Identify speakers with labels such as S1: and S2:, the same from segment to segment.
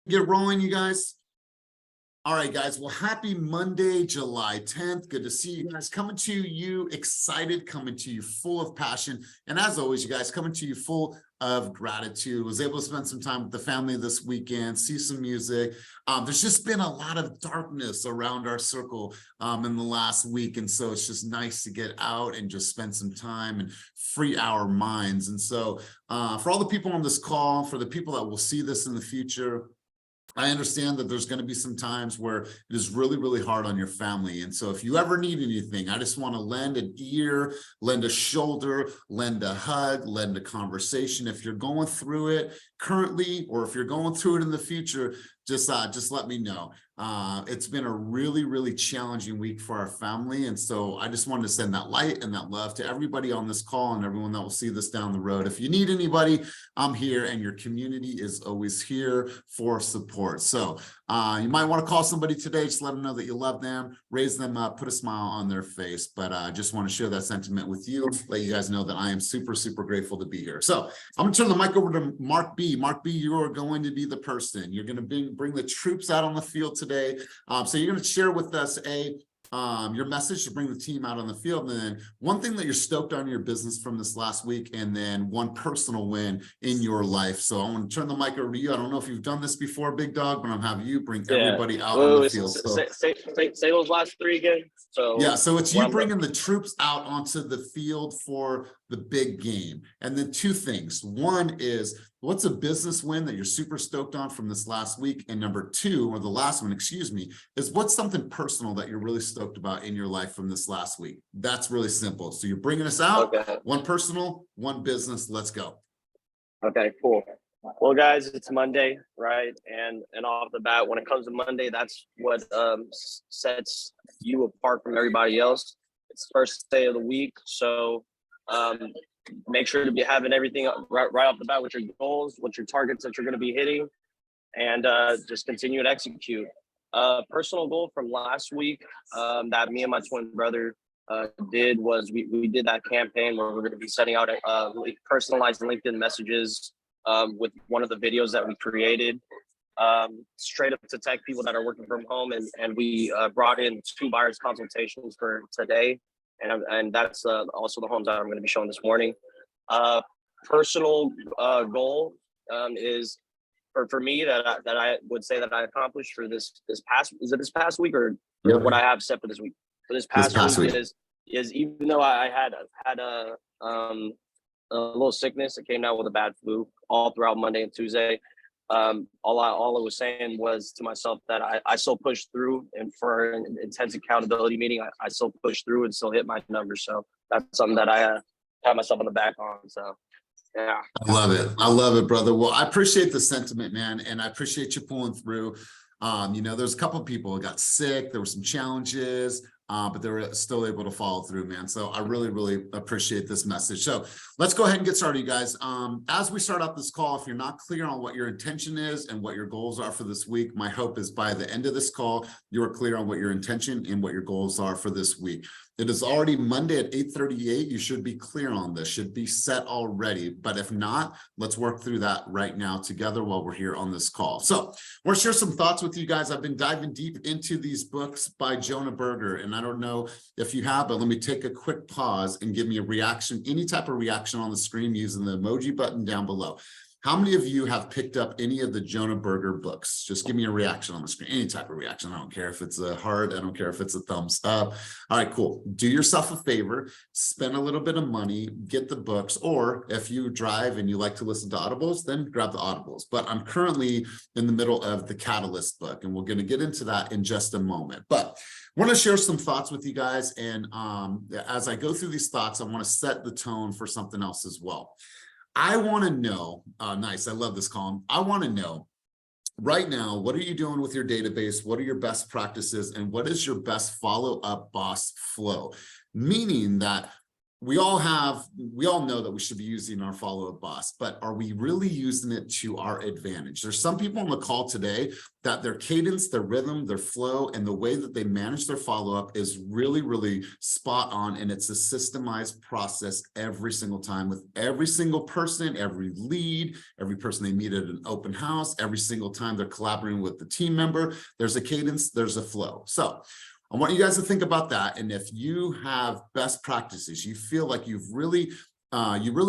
S1: Get rolling, you guys. All right, guys. Well, happy Monday, July 10th. Good to see you guys. Coming to you excited, coming to you full of passion. And as always, you guys, coming to you full of gratitude. Was able to spend some time with the family this weekend, see some music. There's just been a lot of darkness around our circle in the last week. And so it's just nice to get out and just spend some time and free our minds. And so for all the people on this call, for the people that will see this in the future, I understand that there's going to be some times where it is really, really hard on your family. And so if you ever need anything, I just want to lend an ear, lend a shoulder, lend a hug, lend a conversation. If you're going through it currently, or if you're going through it in the future, just let me know. It's been a really, really challenging week for our family. And so I just wanted to send that light and that love to everybody on this call and everyone that will see this down the road. If you need anybody, I'm here, and your community is always here for support. So you might want to call somebody today, just let them know that you love them, raise them up, put a smile on their face. But I just want to share that sentiment with you, let you guys know that I am super, super grateful to be here. So I'm going to turn the mic over to Mark B. Mark B, you are going to be the person. You're going to bring the troops out on the field today. So you're going to share with us your message to bring the team out on the field, and then one thing that you're stoked on in your business from this last week, and then one personal win in your life. So I want to turn the mic over to you. I don't know if you've done this before, Big Dog, but I'm having you bring everybody out on the field. So
S2: say those last three again. So
S1: yeah, so it's you bringing the troops out onto the field for the big game. And then two things. One is, what's a business win that you're super stoked on from this last week? And number two, or the last one, excuse me, is what's something personal that you're really stoked about in your life from this last week? That's really simple. So you're bringing us out, okay. One personal, one business. Let's go.
S2: Okay, cool. Well, guys, it's Monday, right? And off the bat, when it comes to Monday, that's what sets you apart from everybody else. It's the first day of the week, so make sure to be having everything right off the bat with your goals, with your targets that you're going to be hitting, and just continue to execute. Personal goal from last week that me and my twin brother did was we did that campaign where we're going to be sending out personalized LinkedIn messages with one of the videos that we created, straight up to tech people that are working from home, and we brought in 2 buyers consultations for today, and that's also the homes that I'm going to be showing this morning. Personal goal is for me that I would say that I accomplished for this past week, or what I have set for this week. For this past week is even though I had a little sickness, it came down with a bad flu all throughout Monday and Tuesday. All I was saying was to myself that I still pushed through, and for an intense accountability meeting, I still pushed through and still hit my numbers. So that's something that I pat myself on the back on. So yeah.
S1: I love it. I love it, brother. Well, I appreciate the sentiment, man. And I appreciate you pulling through. There's a couple of people who got sick. There were some challenges, but they were still able to follow through, man. So I really, really appreciate this message. So let's go ahead and get started, you guys. As we start out this call, if you're not clear on what your intention is and what your goals are for this week, my hope is by the end of this call, you are clear on what your intention and what your goals are for this week. It is already Monday at 8:38. You should be clear on this, should be set already. But if not, let's work through that right now together while we're here on this call. So I want to share some thoughts with you guys. I've been diving deep into these books by Jonah Berger, and I don't know if you have, but let me take a quick pause and give me a reaction, any type of reaction on the screen using the emoji button down below. How many of you have picked up any of the Jonah Berger books? Just give me a reaction on the screen, any type of reaction. I don't care if it's a heart. I don't care if it's a thumbs up. All right, cool. Do yourself a favor, spend a little bit of money, get the books, or if you drive and you like to listen to audibles, then grab the audibles. But I'm currently in the middle of the Catalyst book, and we're going to get into that in just a moment. But I want to share some thoughts with you guys. And as I go through these thoughts, I want to set the tone for something else as well. I want to know, nice, I love this column. I want to know right now, what are you doing with your database? What are your best practices? And what is your best follow-up boss flow? Meaning that we all know that we should be using our follow-up boss, but are we really using it to our advantage? There's some people on the call today that their cadence, their rhythm, their flow, and the way that they manage their follow-up is really, really spot on. And it's a systemized process every single time with every single person, every lead, every person they meet at an open house, every single time they're collaborating with the team member. There's a cadence, there's a flow. So I want you guys to think about that. And if you have best practices, you feel like you really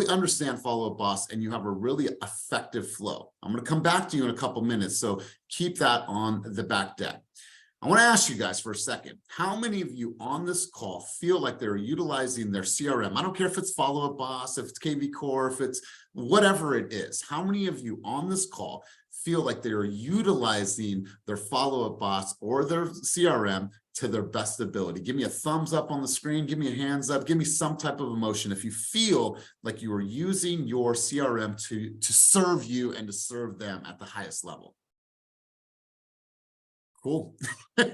S1: understand follow-up boss and you have a really effective flow. I'm going to come back to you in a couple minutes. So keep that on the back deck. I want to ask you guys for a second, how many of you on this call feel like they're utilizing their CRM? I don't care if it's follow-up boss, if it's KV Core, if it's whatever it is. How many of you on this call feel like they're utilizing their follow-up boss or their CRM to their best ability? Give me a thumbs up on the screen. Give me a hands up. Give me some type of emotion if you feel like you are using your CRM to serve you and to serve them at the highest level. Cool. I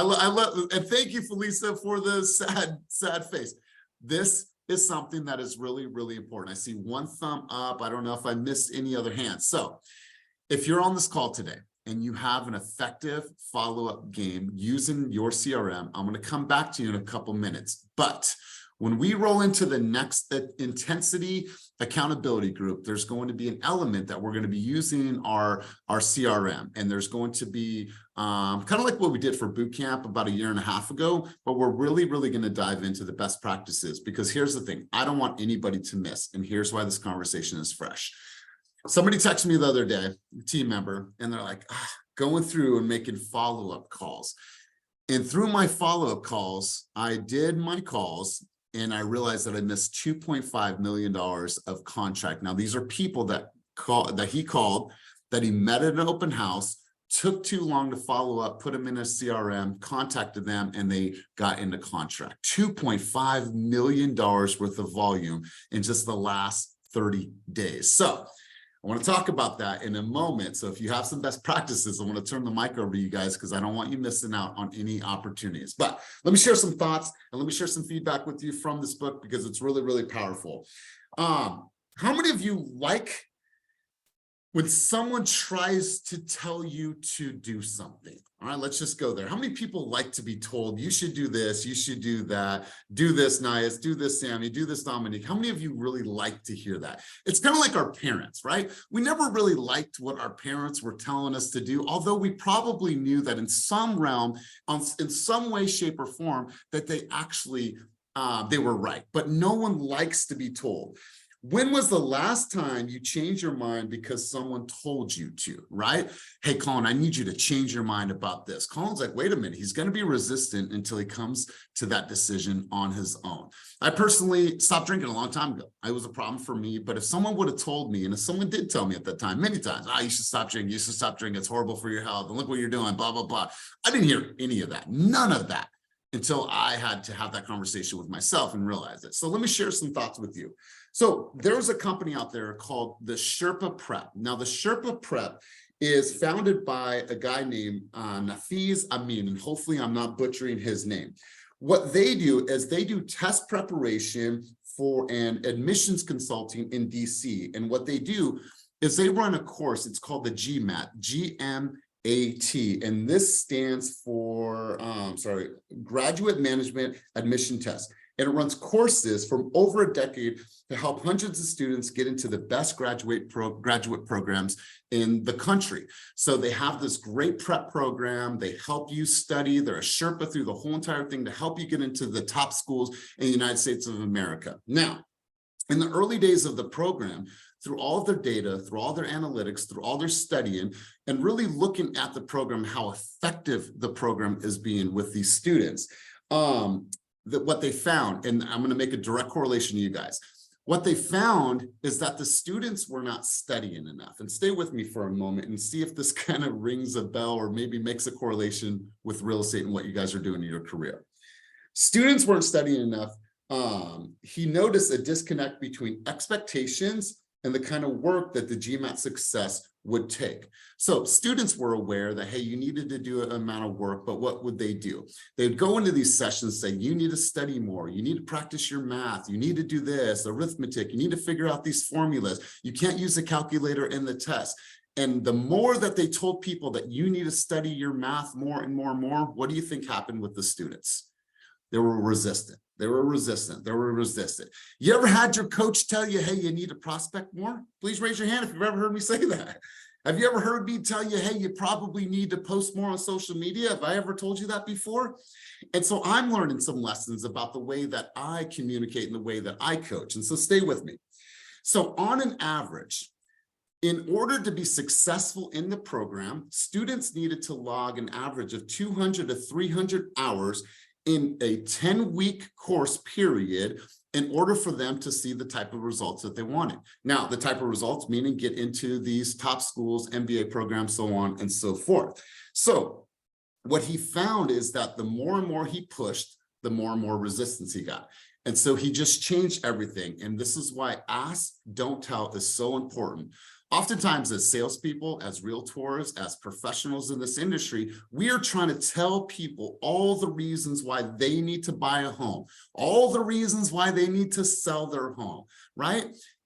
S1: love, and thank you, Felisa, for the sad face. This is something that is really, really important. I see one thumb up. I don't know if I missed any other hands. So if you're on this call today and you have an effective follow-up game using your CRM, I'm going to come back to you in a couple minutes. But when we roll into the next intensity accountability group, there's going to be an element that we're going to be using our CRM. And there's going to be kind of like what we did for boot camp about 1.5 years ago, but we're really, really going to dive into the best practices, because here's the thing, I don't want anybody to miss. And here's why this conversation is fresh. Somebody texted me the other day, a team member, and they're like, going through and making follow-up calls. And through my follow-up calls, I did my calls, and I realized that I missed $2.5 million of contract. Now, these are people that he called, that he met at an open house, took too long to follow up, put them in a CRM, contacted them, and they got into contract. $2.5 million worth of volume in just the last 30 days. So I want to talk about that in a moment. So if you have some best practices, I want to turn the mic over to you guys, because I don't want you missing out on any opportunities. But let me share some thoughts and let me share some feedback with you from this book, because it's really, really powerful. How many of you like when someone tries to tell you to do something? All right, let's just go there. How many people like to be told, you should do this, you should do that, do this, Nias, do this, Sammy, do this, Dominique? How many of you really like to hear that? It's kind of like our parents, right? We never really liked what our parents were telling us to do, although we probably knew that in some realm, in some way, shape, or form, that they actually, they were right. But no one likes to be told. When was the last time you changed your mind because someone told you to, right? Hey, Colin, I need you to change your mind about this. Colin's like, wait a minute, he's going to be resistant until he comes to that decision on his own. I personally stopped drinking a long time ago. It was a problem for me, but if someone would have told me, and if someone did tell me at that time, many times, you should stop drinking, you should stop drinking, it's horrible for your health, and look what you're doing, blah, blah, blah. I didn't hear any of that, none of that, until I had to have that conversation with myself and realize it. So let me share some thoughts with you. So there's a company out there called the Sherpa Prep. Now, the Sherpa Prep is founded by a guy named Nafiz Amin, and hopefully I'm not butchering his name. What they do is they do test preparation for an admissions consulting in DC. And what they do is they run a course. It's called the GMAT, GMAT, and this stands for, Graduate Management Admission Test. And it runs courses from over a decade to help hundreds of students get into the best graduate programs in the country. So they have this great prep program. They help you study. They're a Sherpa through the whole entire thing to help you get into the top schools in the United States of America. Now, in the early days of the program, through all of their data, through all their analytics, through all their studying, and really looking at the program, how effective the program is being with these students, what they found, and I'm going to make a direct correlation to you guys. What they found is that the students were not studying enough. And stay with me for a moment and see if this kind of rings a bell or maybe makes a correlation with real estate and what you guys are doing in your career. Students weren't studying enough. He noticed a disconnect between expectations and the kind of work that the GMAT success would take. So students were aware that, hey, you needed to do an amount of work, but what would they do? They'd go into these sessions saying, you need to study more, you need to practice your math, you need to do this, arithmetic, you need to figure out these formulas, you can't use a calculator in the test. And the more that they told people that you need to study your math more and more and more, what do you think happened with the students? They were resistant. They were resistant. They were resistant. You ever had your coach tell you, hey, you need to prospect more? Please raise your hand if you've ever heard me say that. Have you ever heard me tell you, hey, you probably need to post more on social media? Have I ever told you that before? And so I'm learning some lessons about the way that I communicate and the way that I coach. And so stay with me. So on an average, in order to be successful in the program, students needed to log an average of 200 to 300 hours in a 10-week course period in order for them to see the type of results that they wanted. Now, the type of results meaning get into these top schools, MBA programs, so on and so forth. So what he found is that the more and more he pushed, the more and more resistance he got. And so he just changed everything. And this is why ask, don't tell is so important. Oftentimes as salespeople, as realtors, as professionals in this industry, we are trying to tell people all the reasons why they need to buy a home, all the reasons why they need to sell their home, right?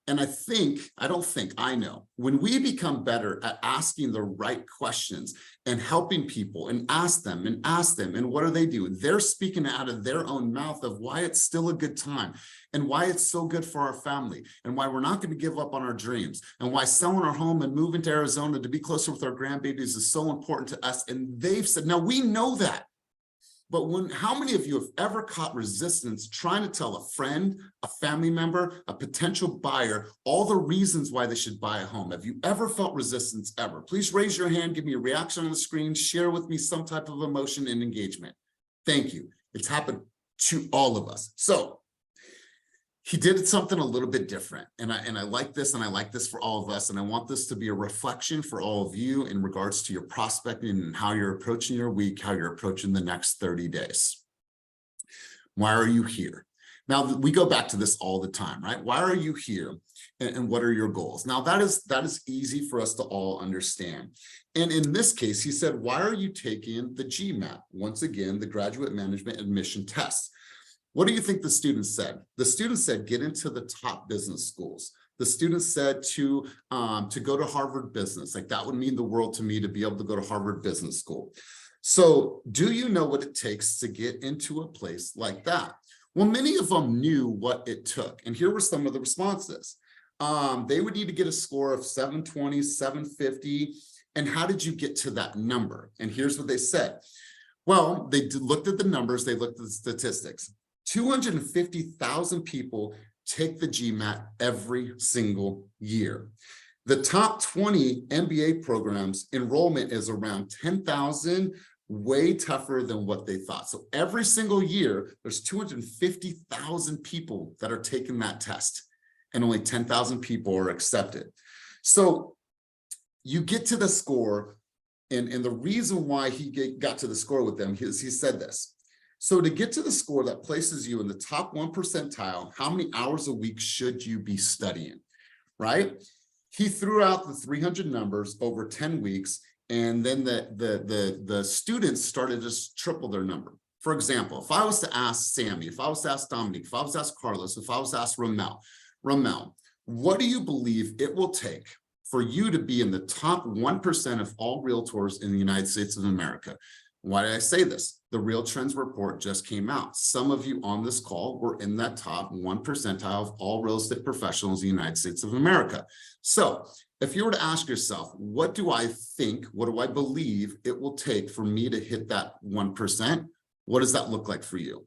S1: And I know, when we become better at asking the right questions and helping people and ask them, and what are they doing? They're speaking out of their own mouth of why it's still a good time and why it's so good for our family and why we're not going to give up on our dreams and why selling our home and moving to Arizona to be closer with our grandbabies is so important to us. And they've said, now we know that. But how many of you have ever caught resistance trying to tell a friend, a family member, a potential buyer, all the reasons why they should buy a home? Have you ever felt resistance ever? Please raise your hand, give me a reaction on the screen, share with me some type of emotion and engagement. Thank you. It's happened to all of us. So he did something a little bit different. And I like this, and I like this for all of us. And I want this to be a reflection for all of you in regards to your prospecting and how you're approaching your week, how you're approaching the next 30 days. Why are you here? Now, we go back to this all the time, right? Why are you here? And what are your goals? Now, that is easy for us to all understand. And in this case, he said, why are you taking the GMAT? Once again, the Graduate Management Admission Test. What do you think the students said? The students said, get into the top business schools. The students said to go to Harvard Business. Like, that would mean the world to me to be able to go to Harvard Business School. So do you know what it takes to get into a place like that? Well, many of them knew what it took. And here were some of the responses. They would need to get a score of 720, 750. And how did you get to that number? And here's what they said. Well, they looked at the numbers. They looked at the statistics. 250,000 people take the GMAT every single year. The top 20 MBA programs enrollment is around 10,000, way tougher than what they thought. So every single year, there's 250,000 people that are taking that test, and only 10,000 people are accepted. So you get to the score, and the reason why he got to the score with them is he said this. So to get to the score that places you in the top 1 percentile, how many hours a week should you be studying, right? He threw out the 300 numbers over 10 weeks, and then the students started to just triple their number. For example, if I was to ask Sammy, if I was to ask Dominique, if I was to ask Carlos, if I was to ask Ramel, what do you believe it will take for you to be in the top 1% of all realtors in the United States of America? Why did I say this? The Real Trends report just came out. Some of you on this call were in that top 1 percentile of all real estate professionals in the United States of America. So if you were to ask yourself, what do I think, what do I believe it will take for me to hit that 1%? What does that look like for you?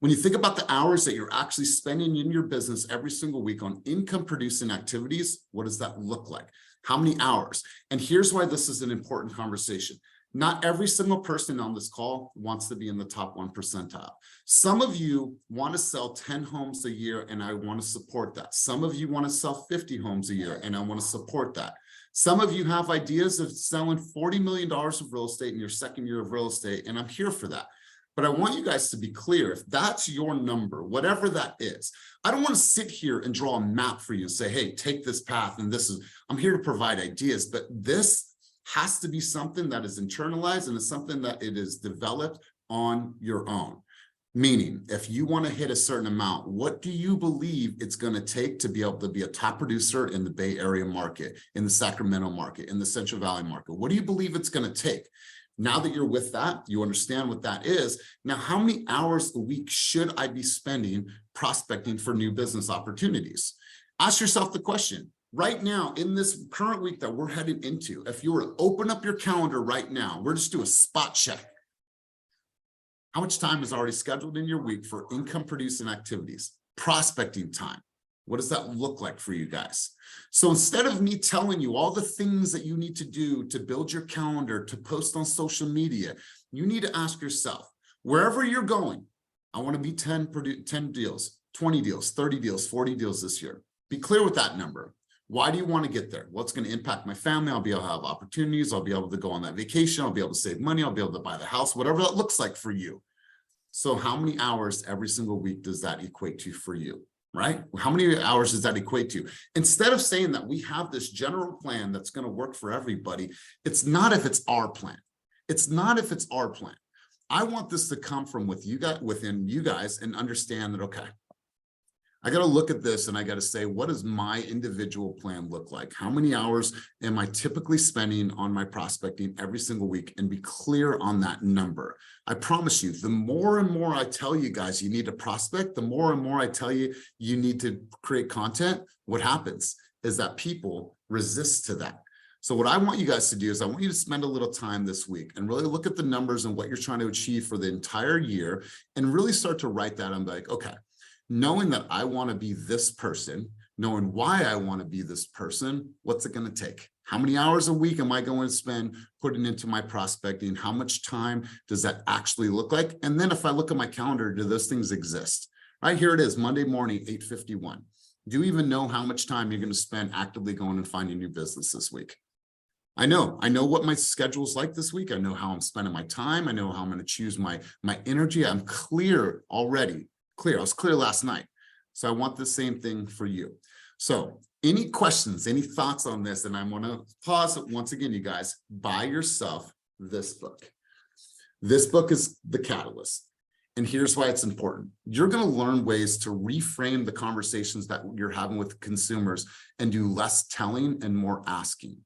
S1: When you think about the hours that you're actually spending in your business every single week on income producing activities, what does that look like? How many hours? And here's why this is an important conversation. Not every single person on this call wants to be in the top 1 percentile. Some of you want to sell 10 homes a year, and I want to support that. Some of you want to sell 50 homes a year, and I want to support that. Some of you have ideas of selling $40 million of real estate in your second year of real estate, and I'm here for that. But I want you guys to be clear, if that's your number, whatever that is, I don't want to sit here and draw a map for you and say, hey, take this path. And I'm here to provide ideas, but this has to be something that is internalized and it's something that it is developed on your own. Meaning, if you want to hit a certain amount, what do you believe it's going to take to be able to be a top producer in the Bay Area market, in the Sacramento market, in the Central Valley market? What do you believe it's going to take? Now that you're with that, you understand what that is. Now, how many hours a week should I be spending prospecting for new business opportunities? Ask yourself the question. Right now, in this current week that we're headed into, if you were to open up your calendar right now, we're just do a spot check. How much time is already scheduled in your week for income producing activities, prospecting time? What does that look like for you guys? So instead of me telling you all the things that you need to do to build your calendar, to post on social media, you need to ask yourself, wherever you're going, I want to be 10 deals, 20 deals, 30 deals, 40 deals this year. Be clear with that number. Why do you want to get there? What's going to impact my family? I'll be able to have opportunities. I'll be able to go on that vacation. I'll be able to save money. I'll be able to buy the house, whatever that looks like for you. So how many hours every single week does that equate to for you, right? How many hours does that equate to? Instead of saying that we have this general plan that's going to work for everybody, it's not if it's our plan. It's not if it's our plan. I want this to come from within you guys and understand that, okay, I got to look at this and I got to say, what does my individual plan look like? How many hours am I typically spending on my prospecting every single week, and be clear on that number? I promise you, the more and more I tell you guys you need to prospect, the more and more I tell you you need to create content, what happens is that people resist to that. So what I want you guys to do is I want you to spend a little time this week and really look at the numbers and what you're trying to achieve for the entire year, and really start to write that and be like, okay, knowing that I want to be this person, knowing why I want to be this person, what's it going to take? How many hours a week am I going to spend putting into my prospecting? How much time does that actually look like? And then if I look at my calendar, do those things exist? Right, here it is, Monday morning, 8:51. Do you even know how much time you're going to spend actively going and finding new business this week? I know what my schedule is like this week. I know how I'm spending my time. I know how I'm going to choose my energy. I'm clear already. I was clear last night. So I want the same thing for you. So any questions, any thoughts on this? And I'm going to pause it once again, you guys. Buy yourself this book. This book is the catalyst. And here's why it's important. You're going to learn ways to reframe the conversations that you're having with consumers and do less telling and more asking.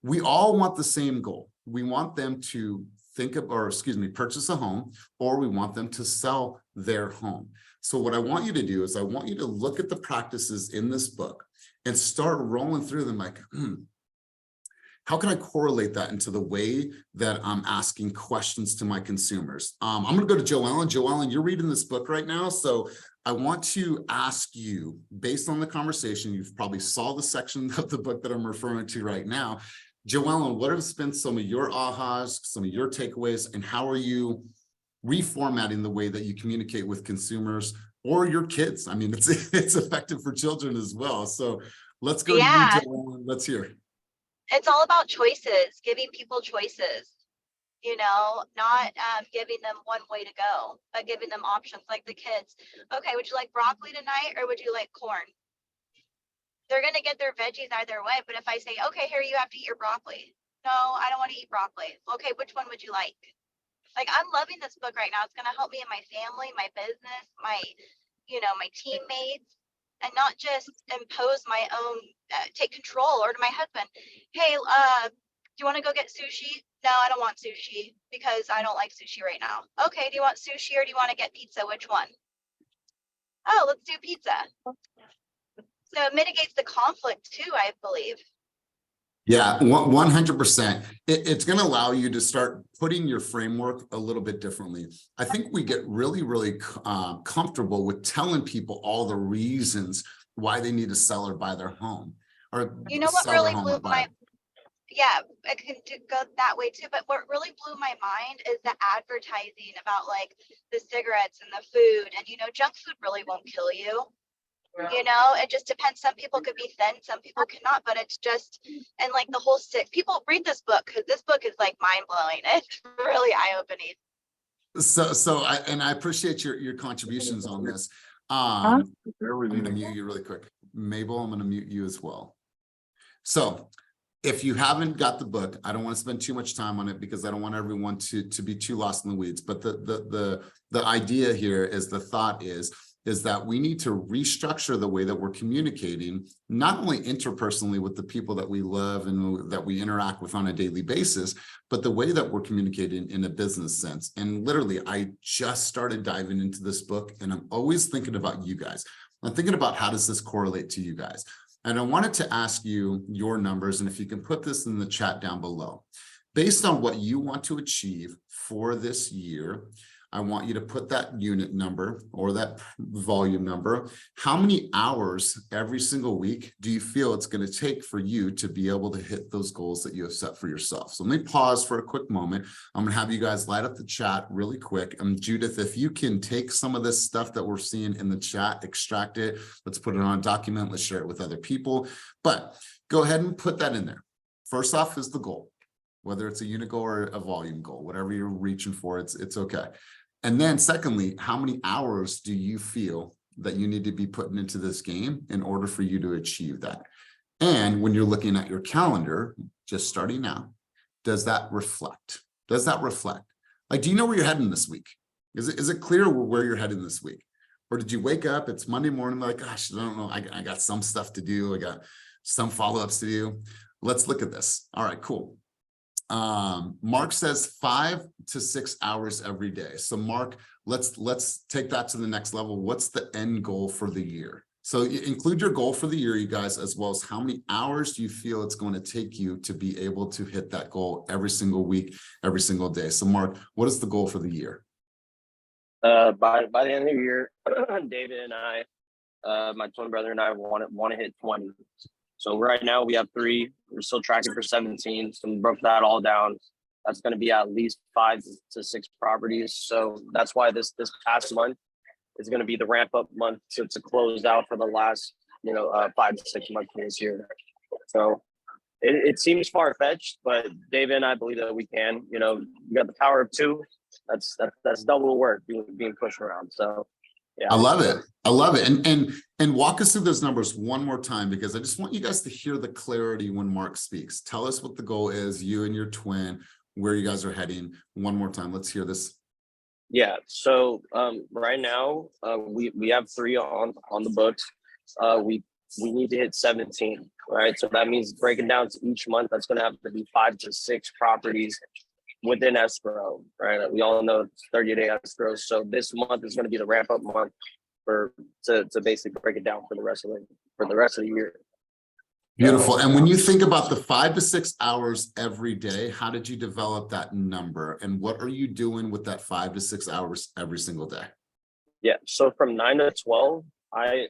S1: We all want the same goal. We want them to purchase a home, or we want them to sell their home. So what I want you to do is I want you to look at the practices in this book and start rolling through them like, how can I correlate that into the way that I'm asking questions to my consumers? I'm going to go to Joellen. Joellen, you're reading this book right now. So I want to ask you, based on the conversation, you've probably saw the section of the book that I'm referring to right now. Joellen, what have been some of your ahas, some of your takeaways, and how are you reformatting the way that you communicate with consumers or your kids? I mean, it's effective for children as well. So let's go to you, Joellen. Let's hear.
S3: It's all about choices, giving people choices, not giving them one way to go, but giving them options like the kids. Okay, would you like broccoli tonight or would you like corn? They're going to get their veggies either way. But if I say, okay, here, you have to eat your broccoli. No, I don't want to eat broccoli. Okay, which one would you like? Like, I'm loving this book right now. It's going to help me in my family, my business, my teammates, and not just impose my own, take control. Or to my husband, hey, do you want to go get sushi? No, I don't want sushi because I don't like sushi right now. Okay, do you want sushi or do you want to get pizza? Which one? Oh, let's do pizza. So it mitigates the conflict too, I believe.
S1: Yeah, 100%. It's going to allow you to start putting your framework a little bit differently. I think we get really, really comfortable with telling people all the reasons why they need to sell or buy their home. Or
S3: you know what really blew my, yeah, it can go that way too. But what really blew my mind is the advertising about like the cigarettes and the food. And, junk food really won't kill you. It just depends. Some people could be thin, some people cannot, but it's just, and like the whole people read this book because this book is like mind blowing. It's really eye opening.
S1: I appreciate your contributions on this. I'm gonna mute you really quick. Mabel, I'm gonna mute you as well. So if you haven't got the book, I don't want to spend too much time on it because I don't want everyone to be too lost in the weeds. But the idea here is, the thought is that we need to restructure the way that we're communicating, not only interpersonally with the people that we love and that we interact with on a daily basis, but the way that we're communicating in a business sense. And literally, I just started diving into this book, and I'm always thinking about you guys. I'm thinking about, how does this correlate to you guys? And I wanted to ask you your numbers, and if you can put this in the chat down below. Based on what you want to achieve for this year, I want you to put that unit number or that volume number. How many hours every single week do you feel it's going to take for you to be able to hit those goals that you have set for yourself? So let me pause for a quick moment. I'm going to have you guys light up the chat really quick. Judith, if you can take some of this stuff that we're seeing in the chat, extract it, let's put it on a document, let's share it with other people. But go ahead and put that in there. First off is the goal, whether it's a unit goal or a volume goal, whatever you're reaching for, it's okay. And then secondly, how many hours do you feel that you need to be putting into this game in order for you to achieve that? And when you're looking at your calendar, just starting now, does that reflect? Does that reflect? Like, do you know where you're heading this week? Is it clear where you're heading this week? Or did you wake up, it's Monday morning, like, gosh, I don't know, I got some stuff to do. I got some follow-ups to do. Let's look at this. All right, cool. Mark says 5 to 6 hours every day. So Mark, let's take that to the next level. What's the end goal for the year? So include your goal for the year, you guys, as well as how many hours do you feel it's going to take you to be able to hit that goal every single week, every single day. So Mark, what is the goal for the year?
S2: By the end of the year, David and I, my twin brother and I want to hit 20. So right now we have 3. We're still tracking for 17. So we broke that all down. That's going to be at least 5 to 6 properties. So that's why this past month is going to be the ramp up month to close out for the last 5 to 6 months of this year. So it seems far fetched, but David and I believe that we can. You got the power of 2. That's double the work being pushed around. So. Yeah.
S1: I love it. I love it. And walk us through those numbers one more time, because I just want you guys to hear the clarity when Mark speaks. Tell us what the goal is, you and your twin, where you guys are heading. One more time. Let's hear this.
S2: Yeah. So right now we have 3 on the books. We need to hit 17. Right. So that means breaking down to each month, that's going to have to be 5 to 6 properties within escrow, right? We all know it's 30-day escrow. So this month is going to be the ramp up month to basically break it down for the rest of the year.
S1: Beautiful. And when you think about the 5 to 6 hours every day, how did you develop that number? And what are you doing with that 5 to 6 hours every single day?
S2: Yeah. So from 9 to 12, I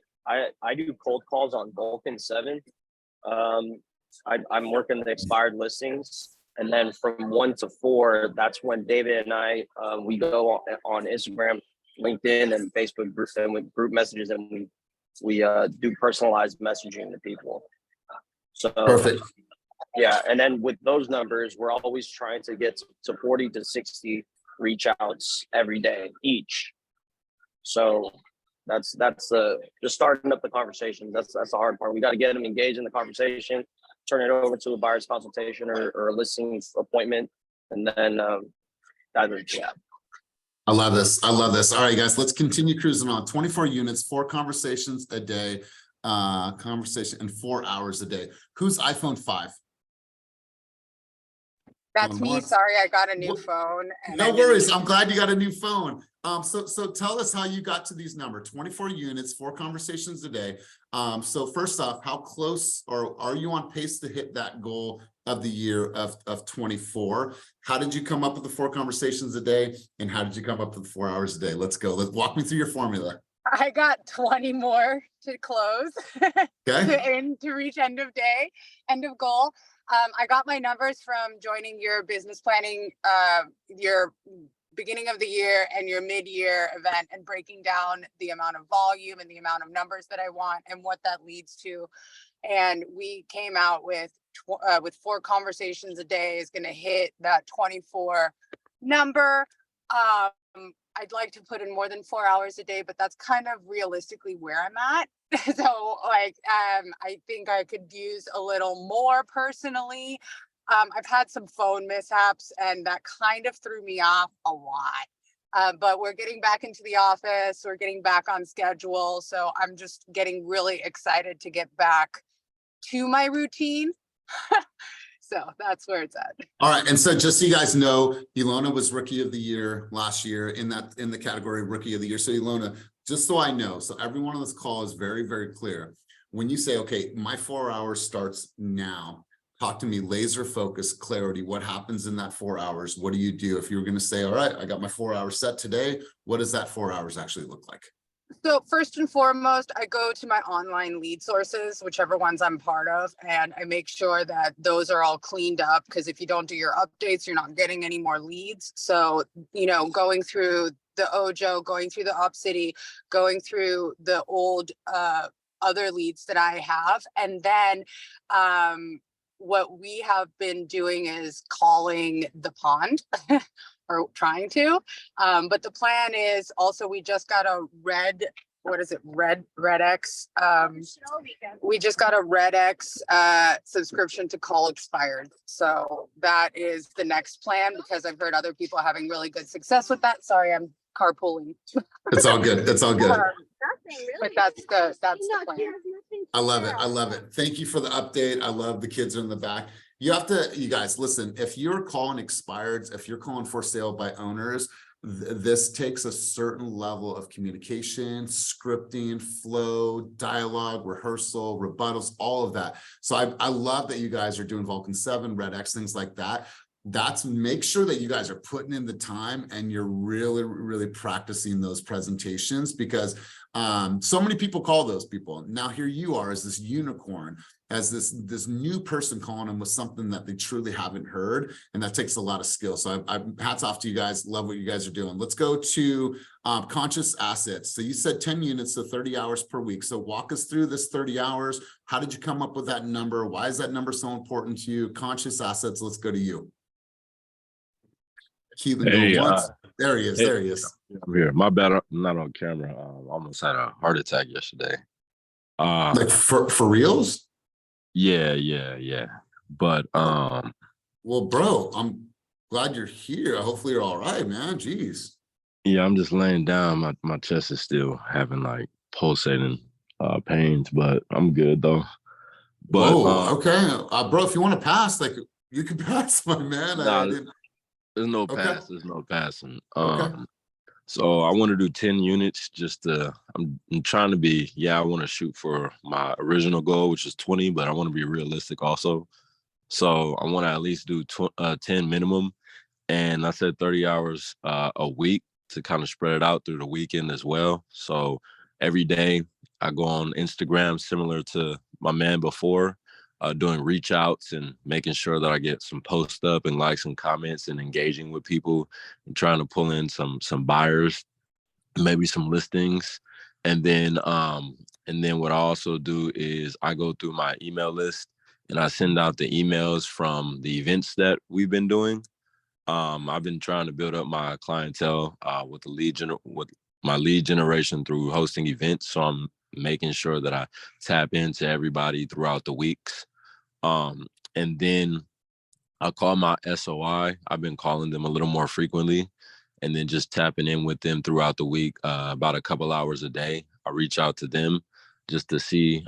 S2: do cold calls on bulk and 7. I'm working the expired listings. And then from 1 to 4, that's when David and I, we go on Instagram, LinkedIn, and Facebook groups, and with group messages, and we do personalized messaging to people. So
S1: perfect.
S2: Yeah, and then with those numbers, we're always trying to get to 40 to 60 reach outs every day each. So that's just starting up the conversation. That's the hard part. We got to get them engaged in the conversation, turn it over to a buyer's consultation or a listing appointment, and then yeah.
S1: I love this. I love this. All right, guys, let's continue cruising on. 24 units, 4 conversations a day, conversation, and 4 hours a day. Who's iPhone 5?
S4: That's me. Sorry, I got a new phone.
S1: No worries. I'm glad you got a new phone. So tell us how you got to these numbers. 24 units, 4 conversations a day. So first off, how close or are you on pace to hit that goal of the year of 24? How did you come up with the 4 conversations a day? And how did you come up with the 4 hours a day? Let's go. Let's walk me through your formula.
S4: I got 20 more to close.
S1: Okay.
S4: to reach end of goal. I got my numbers from joining your business planning, your beginning of the year and your mid-year event, and breaking down the amount of volume and the amount of numbers that I want and what that leads to. And we came out with 4 conversations a day is going to hit that 24 number. I'd like to put in more than 4 hours a day, but that's kind of realistically where I'm at. So like, I think I could use a little more personally. I've had some phone mishaps and that kind of threw me off a lot. But we're getting back into the office. We're getting back on schedule. So I'm just getting really excited to get back to my routine. So that's where it's at.
S1: All right. And so just so you guys know, Ilona was Rookie of the Year last year in the category Rookie of the Year. So Ilona, just so I know, so everyone on this call is very, very clear. When you say, okay, my 4 hours starts now, talk to me, laser focus, clarity. What happens in that 4 hours? What do you do? If you were going to say, all right, I got my 4 hours set today, what does that 4 hours actually look like?
S4: So first and foremost, I go to my online lead sources, whichever ones I'm part of, and I make sure that those are all cleaned up, because if you don't do your updates, you're not getting any more leads. So, you know, going through the Ojo, going through the UpCity, going through the old other leads that I have. And then what we have been doing is calling the pond. Or trying to, but the plan is also, we just got a Red X. We just got a Red X subscription to call expired. So that is the next plan, because I've heard other people having really good success with that. Sorry, I'm carpooling.
S1: It's all good. It's all good.
S4: But that's the plan.
S1: I love it. I love it. Thank you for the update. I love the kids are in the back. You guys, listen, if you're calling expireds, if you're calling for sale by owners, this takes a certain level of communication, scripting, flow, dialogue, rehearsal, rebuttals, all of that. So I love that you guys are doing Vulcan 7, Red X, things like that. Make sure that you guys are putting in the time and you're really, really practicing those presentations, because so many people call those people. Now here you are as this unicorn, as this new person calling them with something that they truly haven't heard. And that takes a lot of skill. So I hats off to you guys. Love what you guys are doing. Let's go to conscious assets. So you said 10 units, so 30 hours per week. So walk us through this 30 hours. How did you come up with that number? Why is that number so important to you? Conscious assets. Let's go to you.
S5: Hey,
S1: there he is.
S5: hey,
S1: There he is.
S5: I'm here. My bad. I'm not on camera. I almost had a heart attack yesterday.
S1: Like for reals?
S5: Yeah. But
S1: well, bro, I'm glad you're here. Hopefully you're all right, man. Jeez.
S5: yeah, I'm just laying down. My chest is still having like pulsating pains, but I'm good though. But
S1: whoa, okay. Bro, if you want to pass, like you can pass, my man.
S5: Nah, there's no
S1: Okay.
S5: pass. There's no passing.
S1: Okay.
S5: So I want to do 10 units. Just I'm trying to be. Yeah, I want to shoot for my original goal, which is 20, but I want to be realistic also. So I want to at least do 10 minimum, and I said 30 hours a week to kind of spread it out through the weekend as well. So every day I go on Instagram, similar to my man before, doing reach outs and making sure that I get some posts up and likes and comments and engaging with people and trying to pull in some buyers, maybe some listings. And then what I also do is I go through my email list and I send out the emails from the events that we've been doing. I've been trying to build up my clientele with my lead generation through hosting events. So I'm making sure that I tap into everybody throughout the weeks. And then I call my SOI. I've been calling them a little more frequently, and then just tapping in with them throughout the week, about a couple hours a day. I reach out to them just to see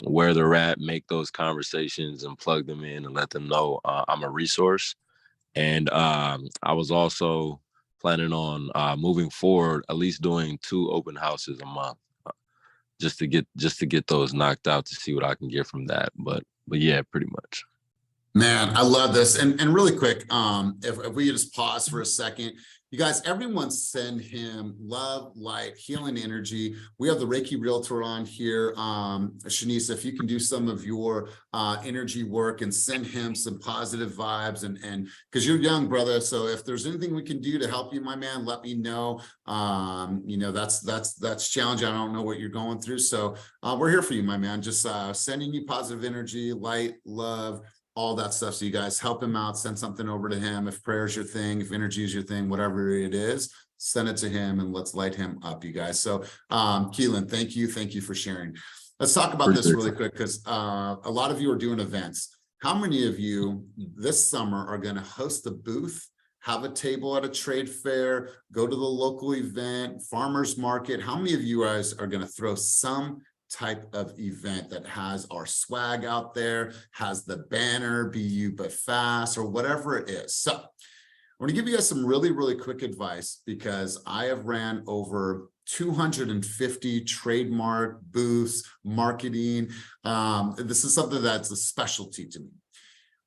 S5: where they're at, make those conversations and plug them in and let them know I'm a resource. And I was also planning on moving forward, at least doing 2 open houses a month, just to get those knocked out to see what I can get from that. But yeah, pretty much.
S1: Man, I love this. And really quick, if we could just pause for a second, you guys, everyone send him love, light, healing energy. We have the Reiki Realtor on here. Shanice, if you can do some of your energy work and send him some positive vibes, and because you're young, brother. So if there's anything we can do to help you, my man, let me know. You know, that's challenging. I don't know what you're going through. So we're here for you, my man. Just sending you positive energy, light, love, all that stuff. So you guys help him out, send something over to him. If prayer is your thing, if energy is your thing, whatever it is, send it to him and let's light him up, you guys. So Keelan, thank you for sharing. Let's talk about this really quick, because a lot of you are doing events. How many of you this summer are going to host a booth, have a table at a trade fair, go to the local event, farmers market? How many of you guys are going to throw some type of event that has our swag out there, has the banner, be you but fast, or whatever it is? So I'm going to give you guys some really, really quick advice, because I have ran over 250 trademark booths, marketing. This is something that's a specialty to me.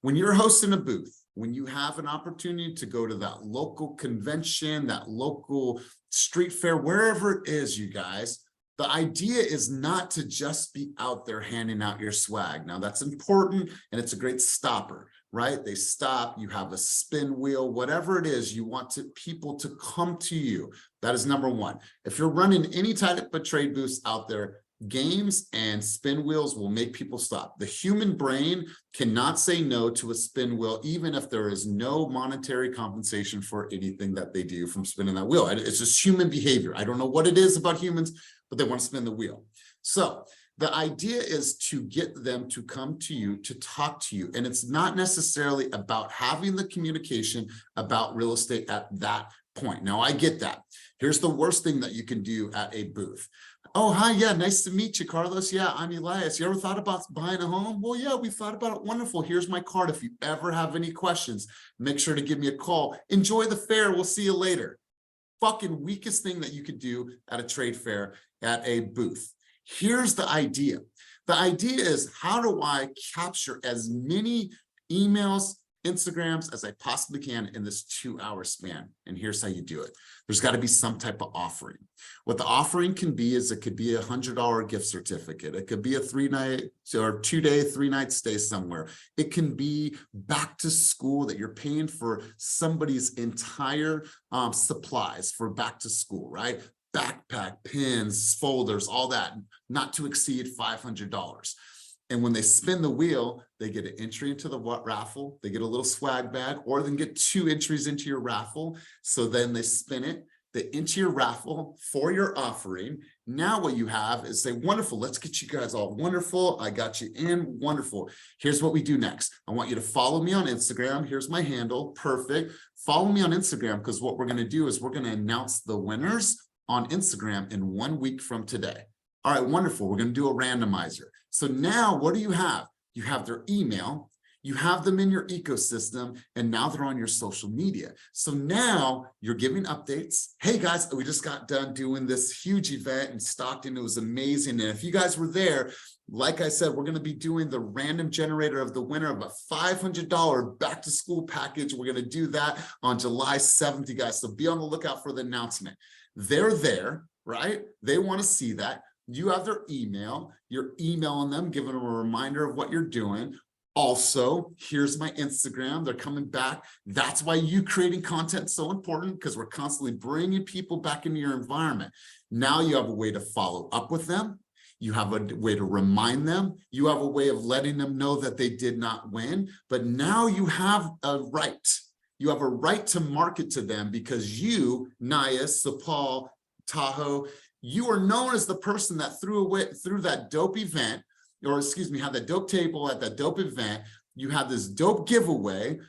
S1: When you're hosting a booth, when you have an opportunity to go to that local convention, that local street fair, wherever it is, you guys, the idea is not to just be out there handing out your swag. Now that's important, and it's a great stopper, right? They stop, you have a spin wheel, whatever it is, you want people to come to you. That is number one. If you're running any type of trade booths out there, games and spin wheels will make people stop. The human brain cannot say no to a spin wheel, even if there is no monetary compensation for anything that they do from spinning that wheel. It's just human behavior. I don't know what it is about humans, but they want to spin the wheel. So the idea is to get them to come to you, to talk to you. And it's not necessarily about having the communication about real estate at that point. Now, I get that. Here's the worst thing that you can do at a booth. Oh, hi. Yeah. Nice to meet you, Carlos. Yeah, I'm Elias. You ever thought about buying a home? Well, yeah, we thought about it. Wonderful. Here's my card. If you ever have any questions, make sure to give me a call. Enjoy the fair. We'll see you later. Fucking weakest thing that you could do at a trade fair, at a booth. Here's the idea. The idea is, how do I capture as many emails, Instagrams as I possibly can in this 2-hour span? And here's how you do it. There's got to be some type of offering. What the offering can be is, it could be $100 gift certificate. It could be a 3-night or 2-day, 3-night stay somewhere. It can be back to school, that you're paying for somebody's entire supplies for back to school, right? Backpack, pins, folders, all that, not to exceed $500. And when they spin the wheel, they get an entry into the raffle. They get a little swag bag, or they can get 2 entries into your raffle. So then they spin it, they enter your raffle for your offering. Now what you have is, say, wonderful, let's get you guys all wonderful. I got you in, wonderful. Here's what we do next. I want you to follow me on Instagram. Here's my handle, perfect. Follow me on Instagram, because what we're gonna do is we're gonna announce the winners on Instagram in 1 week from today. All right, wonderful. We're going to do a randomizer. So now what do you have? You have their email, you have them in your ecosystem, and now they're on your social media. So now you're giving updates. Hey guys, we just got done doing this huge event in Stockton. It was amazing. And if you guys were there, like I said, we're going to be doing the random generator of the winner of a $500 back to school package. We're going to do that on July 7th, you guys. So be on the lookout for the announcement. They're there, right? They want to see that. You have their email, you're emailing them, giving them a reminder of what you're doing. Also, here's my Instagram. They're coming back. That's why you creating content is so important, because we're constantly bringing people back into your environment. Now you have a way to follow up with them. You have a way to remind them. You have a way of letting them know that they did not win. But now you have a right. You have a right to market to them, because you, Nias, Sapal, Tahoe, you are known as the person that threw that dope event, or excuse me, had that dope table at that dope event. You had this dope giveaway,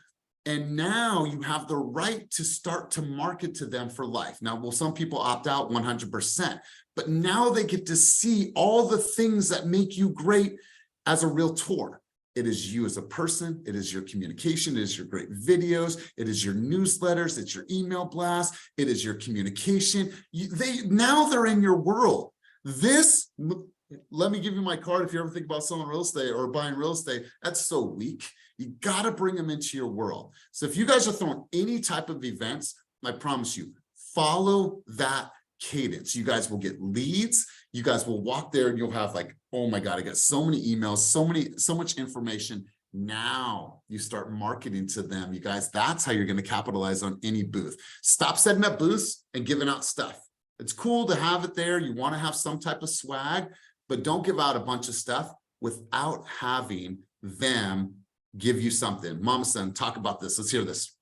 S1: and now you have the right to start to market to them for life. Now, will some people opt out? 100%, but now they get to see all the things that make you great as a realtor. It is you as a person, it is your communication, it is your great videos, it is your newsletters, it's your email blast, it is your communication. Now they're in your world. This, let me give you my card if you ever think about selling real estate or buying real estate. That's so weak. You got to bring them into your world. So if you guys are throwing any type of events, I promise you, follow that cadence. You guys will get leads. You guys will walk there and you'll have like, oh my God, I got so many emails, so much information. Now you start marketing to them. You guys, that's how you're going to capitalize on any booth. Stop setting up booths and giving out stuff. It's cool to have it there. You want to have some type of swag, but don't give out a bunch of stuff without having them give you something. Mama Son, talk about this. Let's hear this.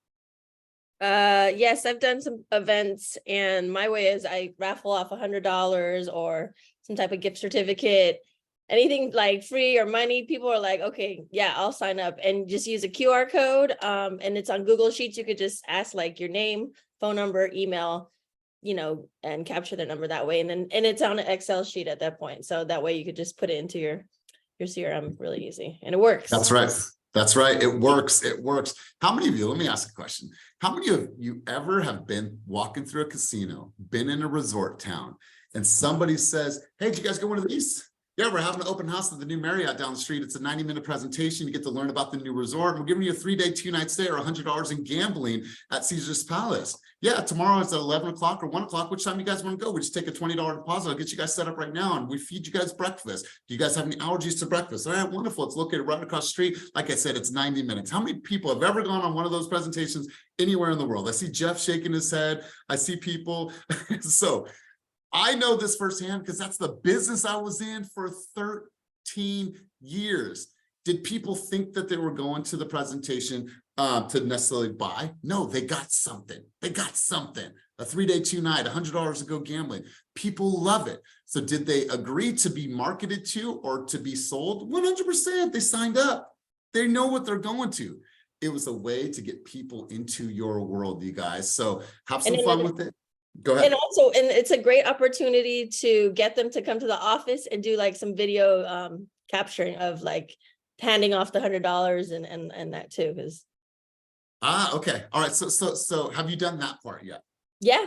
S6: Yes, I've done some events, and my way is I raffle off $100 or some type of gift certificate, anything like free or money. People are like, okay, yeah, I'll sign up, and just use a QR code. And it's on Google Sheets. You could just ask like your name, phone number, email, and capture the number that way. And it's on an Excel sheet at that point. So that way you could just put it into your CRM really easy, and it works.
S1: That's right. That's right. It works. It works. How many of you, let me ask a question. How many of you ever have been walking through a casino, been in a resort town, and somebody says, hey, did you guys go one of these? Yeah, we're having an open house at the new Marriott down the street. It's a 90-minute presentation. You get to learn about the new resort. We're giving you a 3-day, 2-night stay or $100 in gambling at Caesar's Palace. Yeah, tomorrow it's at 11 o'clock or 1 o'clock. Which time you guys want to go? We just take a $20 deposit. I'll get you guys set up right now, and we feed you guys breakfast. Do you guys have any allergies to breakfast? All right, wonderful. It's located right across the street. Like I said, it's 90 minutes. How many people have ever gone on one of those presentations anywhere in the world? I see Jeff shaking his head. I see people. So I know this firsthand because that's the business I was in for 13 years. Did people think that they were going to the presentation to necessarily buy? No, they got something. They got something. A 3-day, 2-night, $100 to go gambling. People love it. So did they agree to be marketed to or to be sold? 100%. They signed up. They know what they're going to. It was a way to get people into your world, you guys. So have some fun with it. Go ahead.
S6: And also, and it's a great opportunity to get them to come to the office and do like some video capturing of like handing off the $100 and that too. Because
S1: okay. All right. So have you done that part yet?
S6: Yeah.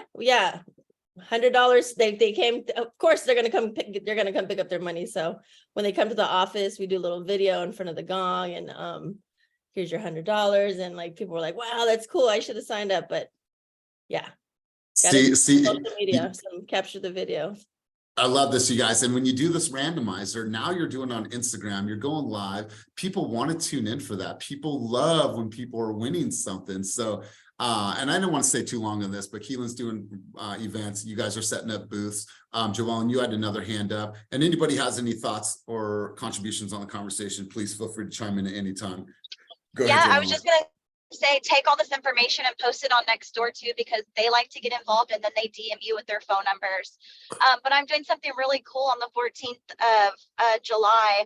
S6: $100. They came, of course they're gonna come pick up their money. So when they come to the office, we do a little video in front of the gong, and here's your $100. And like people were like, wow, that's cool. I should have signed up. But yeah.
S1: See,
S6: social media, capture the video.
S1: I love this, you guys. And when you do this randomizer, now you're doing it on Instagram, you're going live. People want to tune in for that. People love when people are winning something. So, and I don't want to stay too long on this, but Keelan's doing events. You guys are setting up booths. Joellen, you had another hand up. And anybody has any thoughts or contributions on the conversation, please feel free to chime in at any time. Go ahead,
S3: I was just going to say, take all this information and post it on Nextdoor too, because they like to get involved, and then they DM you with their phone numbers. But I'm doing something really cool on the 14th of July.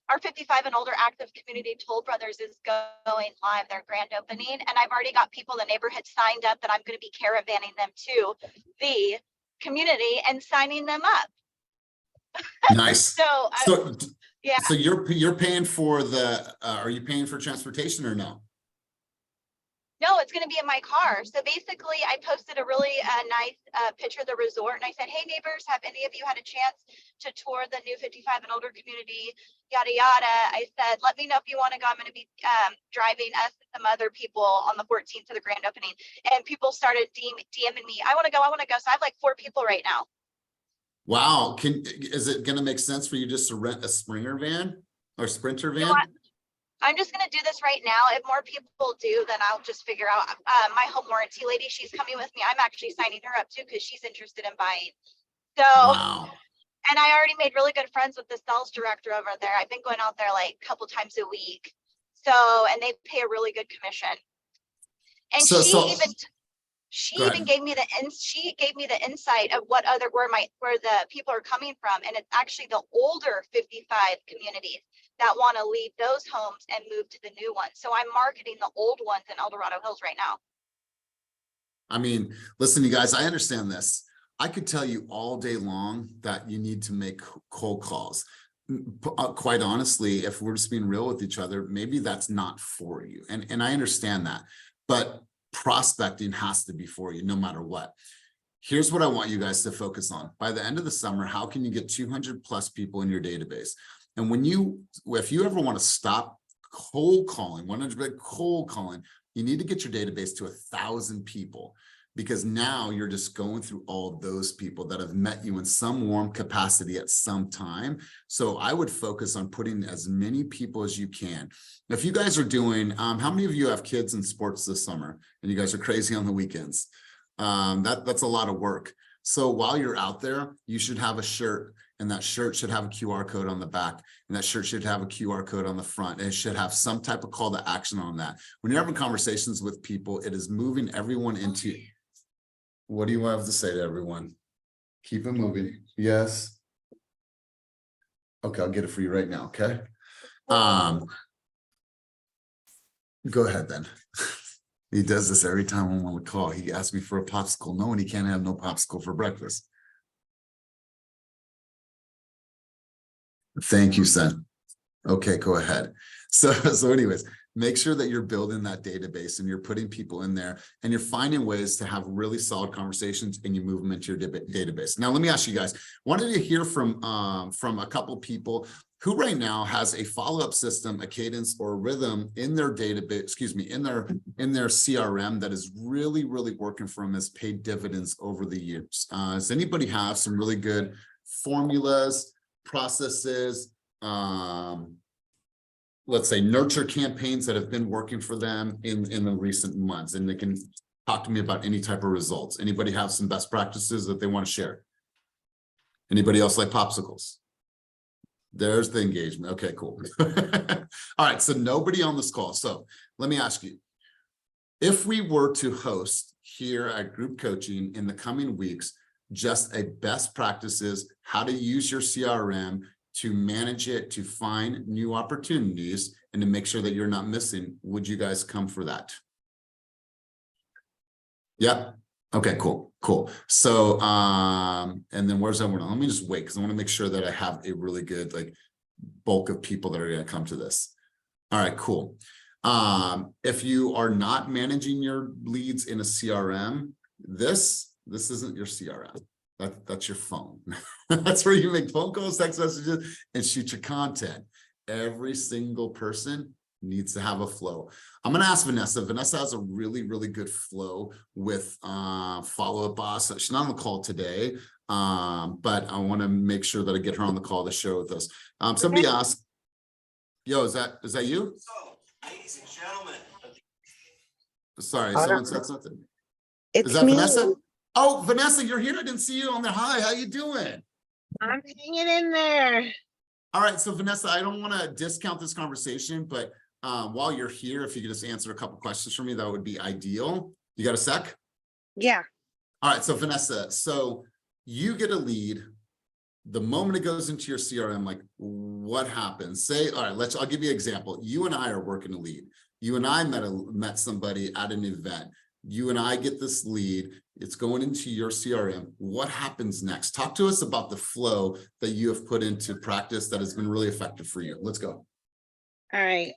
S3: Our 55 and older active community Toll Brothers is going live, their grand opening, and I've already got people in the neighborhood signed up that I'm going to be caravanning them to the community and signing them up.
S1: Nice.
S3: Yeah.
S1: So you're paying for the, are you paying for transportation or no?
S3: No, it's going to be in my car. So basically, I posted a really nice picture of the resort, and I said, hey, neighbors, have any of you had a chance to tour the new 55 and older community, yada, yada. I said, let me know if you want to go. I'm going to be driving us and some other people on the 14th to the grand opening. And people started DMing me, I want to go, I want to go. So I have like 4 people right now.
S1: Wow. Is it going to make sense for you just to rent a Springer van or Sprinter van?
S3: I'm just going to do this right now. If more people do, then I'll just figure out. My home warranty lady, she's coming with me. I'm actually signing her up too, because she's interested in buying. So, wow. And I already made really good friends with the sales director over there. I've been going out there like a couple times a week. So, and they pay a really good commission. And she even gave me the insight of where the people are coming from, and it's actually the older 55 communities that want to leave those homes and move to the new ones. So I'm marketing the old ones in El Dorado Hills right now.
S1: I mean, listen, you guys, I understand this. I could tell you all day long that you need to make cold calls. Quite honestly, if we're just being real with each other, maybe that's not for you. And I understand that, but prospecting has to be for you no matter what. Here's what I want you guys to focus on. By the end of the summer, how can you get 200 plus people in your database? And if you ever want to stop cold calling, 100 cold calling, you need to get your database to 1,000 people, because now you're just going through all those people that have met you in some warm capacity at some time. So I would focus on putting as many people as you can. If you guys are doing, how many of you have kids in sports this summer and you guys are crazy on the weekends? That's a lot of work. So while you're out there, you should have a shirt and that shirt should have a QR code on the back, and that shirt should have a QR code on the front, and it should have some type of call to action on that. When you're having conversations with people, it is moving everyone into, what do you have to say to everyone? Keep it moving. Yes. Okay, I'll get it for you right now, okay? Go ahead then. He does this every time I'm on the call. He asks me for a popsicle. No, and he can't have no popsicle for breakfast. Thank you, son. Okay, go ahead. So anyways, make sure that you're building that database and you're putting people in there and you're finding ways to have really solid conversations and you move them into your database. Now, let me ask you guys, wanted to hear from a couple people who right now has a follow-up system, a cadence or a rhythm in their database, excuse me, in their CRM that is really, really working for them, has paid dividends over the years. Does anybody have some really good formulas, processes, let's say nurture campaigns that have been working for them in the recent months, and they can talk to me about any type of results? Anybody have some best practices that they want to share? Anybody else like popsicles? There's the engagement. Okay, cool. All right, so nobody on this call. So let me ask you, if we were to host here at Group Coaching in the coming weeks, just a best practices, how to use your CRM to manage it, to find new opportunities, and to make sure that you're not missing, would you guys come for that? Yeah. Okay, cool. So, and then where's everyone? Let me just wait, because I want to make sure that I have a really good bulk of people that are going to come to this. All right, cool. If you are not managing your leads in a CRM, this isn't your CRM. That's your phone. That's where you make phone calls, text messages, and shoot your content. Every single person needs to have a flow. I'm going to ask Vanessa. Vanessa has a really, really good flow with Follow-Up Boss. She's not on the call today, but I want to make sure that I get her on the call to share with us. Somebody asked, yo, is that you?
S7: So, ladies and gentlemen.
S1: Sorry, someone said something.
S8: It's
S1: Is that
S8: me.
S1: Vanessa? Oh, Vanessa, you're here. I didn't see you on there. Hi, how you doing?
S8: I'm hanging in there.
S1: All right, so Vanessa, I don't want to discount this conversation, but while you're here, if you could just answer a couple questions for me, that would be ideal. You got a sec?
S8: Yeah.
S1: All right, so Vanessa, so you get a lead. The moment it goes into your CRM, what happens? Say, all right, I'll give you an example. You and I are working a lead. You and I met somebody at an event. You and I get this lead. It's going into your CRM. What happens next? Talk to us about the flow that you have put into practice that has been really effective for you. Let's go.
S8: All right.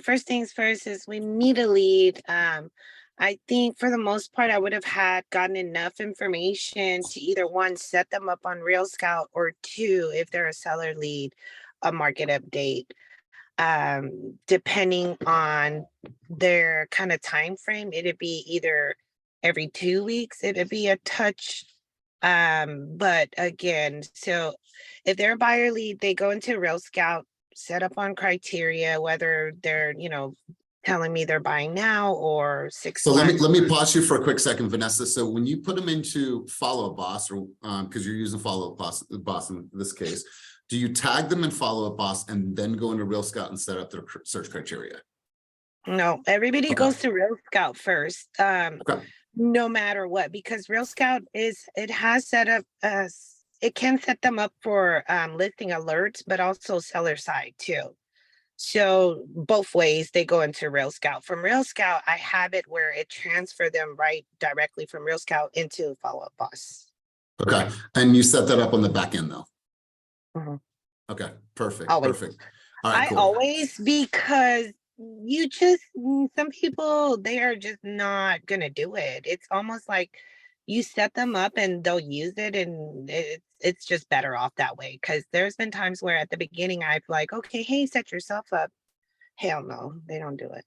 S8: First things first is we meet a lead. I think for the most part, I would have gotten enough information to either one, set them up on Real Scout, or two, if they're a seller lead, a market update. Depending on their kind of time frame, it'd be either every 2 weeks, it'd be a touch. But again, so if they're a buyer lead, they go into Real Scout, set up on criteria, whether they're, telling me they're buying now or 6
S1: So
S8: months.
S1: let me pause you for a quick second, Vanessa. So when you put them into Follow-Up Boss, or because you're using Follow-Up Boss in this case, do you tag them in Follow-Up Boss and then go into Real Scout and set up their search criteria?
S8: No, everybody goes to Real Scout first.
S1: Okay.
S8: No matter what, because Real Scout has set up it can set them up for listing alerts, but also seller side too. So both ways they go into Real Scout. From Real Scout, I have it where it transfer them right directly from Real Scout into Follow-Up Boss.
S1: Okay. And you set that up on the back end though?
S8: Mhm.
S1: Okay, perfect.
S8: Always.
S1: Perfect. All right,
S8: I
S1: cool.
S8: always, because some people, they are just not gonna do it. It's almost like you set them up and they'll use it, and it's just better off that way. Because there's been times where at the beginning I've okay, hey, set yourself up. Hell no, they don't do it.